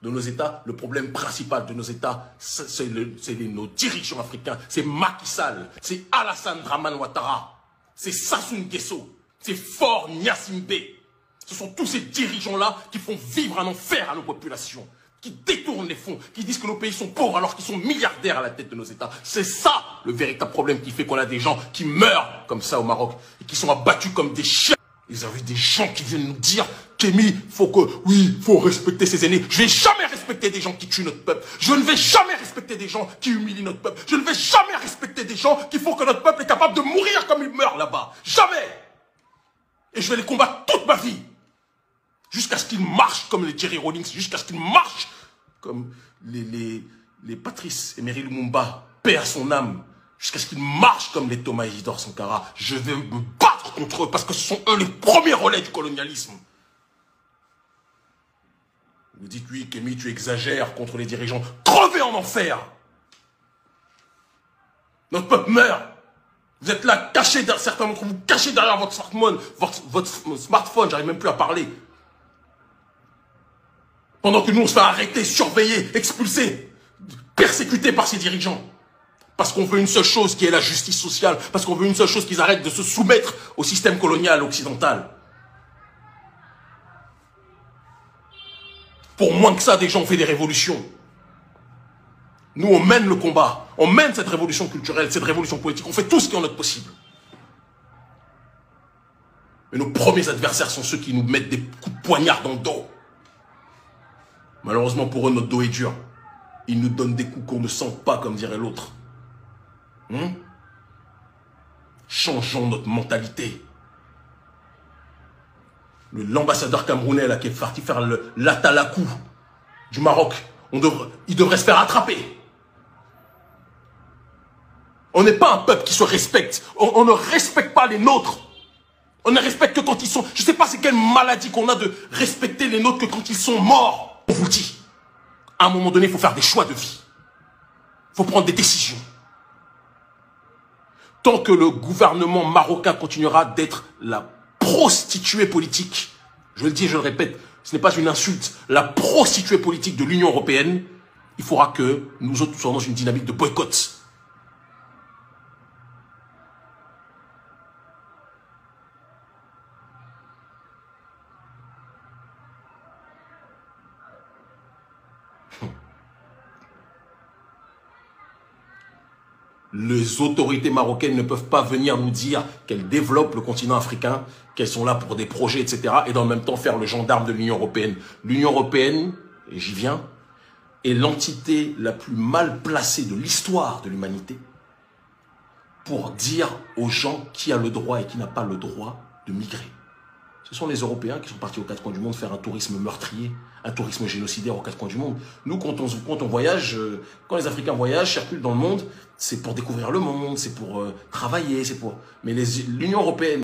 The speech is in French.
de nos États, le problème principal de nos États, c'est nos dirigeants africains. C'est Macky Sall, c'est Alassane Dramane Ouattara, c'est Sassou Nguesso, c'est Faure Gnassingbé. Ce sont tous ces dirigeants-là qui font vivre un enfer à nos populations, qui détournent les fonds, qui disent que nos pays sont pauvres alors qu'ils sont milliardaires à la tête de nos États. C'est ça le véritable problème qui fait qu'on a des gens qui meurent comme ça au Maroc et qui sont abattus comme des chiens. Ils avaient des gens qui viennent nous dire Kémy, faut respecter ses aînés. Je vais jamais respecter des gens qui tuent notre peuple. Je ne vais jamais respecter des gens qui humilient notre peuple. Je ne vais jamais respecter des gens qui font que notre peuple est capable de mourir comme il meurt là-bas. Jamais. Et je vais les combattre toute ma vie. Jusqu'à ce qu'ils marchent comme les Jerry Rawlings, jusqu'à ce qu'ils marchent comme les Patrice Emery Lumumba, paix à son âme, jusqu'à ce qu'ils marchent comme les Thomas Isidore Sankara. Je vais me battre contre eux parce que ce sont eux les premiers relais du colonialisme. Vous dites, oui, Kémy, tu exagères contre les dirigeants. Crevez en enfer. Notre peuple meurt. Vous êtes là, cachés derrière certains d'entre vous, cachés derrière votre smartphone, j'arrive même plus à parler. Pendant que nous, on se fait arrêter, surveiller, expulser, persécuter par ces dirigeants. Parce qu'on veut une seule chose qui est la justice sociale. Parce qu'on veut une seule chose, qu'ils arrêtent de se soumettre au système colonial occidental. Pour moins que ça, des gens ont fait des révolutions. Nous, on mène le combat. On mène cette révolution culturelle, cette révolution politique. On fait tout ce qui est en notre possible. Mais nos premiers adversaires sont ceux qui nous mettent des coups de poignard dans le dos. Malheureusement pour eux, notre dos est dur. Ils nous donnent des coups qu'on ne sent pas, comme dirait l'autre. Changeons notre mentalité. L'ambassadeur camerounais là, qui est parti faire l'atalakou du Maroc, il devrait se faire attraper. On n'est pas un peuple qui se respecte. On ne respecte pas les nôtres. On ne respecte que quand ils sont... Je ne sais pas c'est quelle maladie qu'on a de respecter les nôtres que quand ils sont morts. On vous dit, à un moment donné, il faut faire des choix de vie. Il faut prendre des décisions. Tant que le gouvernement marocain continuera d'être la prostituée politique, je le dis et je le répète, ce n'est pas une insulte, la prostituée politique de l'Union européenne, il faudra que nous autres soyons dans une dynamique de boycott. Les autorités marocaines ne peuvent pas venir nous dire qu'elles développent le continent africain, qu'elles sont là pour des projets, etc. et dans le même temps faire le gendarme de l'Union européenne. L'Union européenne, et j'y viens, est l'entité la plus mal placée de l'histoire de l'humanité pour dire aux gens qui a le droit et qui n'a pas le droit de migrer. Ce sont les Européens qui sont partis aux quatre coins du monde faire un tourisme meurtrier, un tourisme génocidaire aux quatre coins du monde. Nous, quand on voyage, quand les Africains voyagent, circulent dans le monde, c'est pour découvrir le monde, c'est pour travailler, c'est pour... Mais l'Union européenne...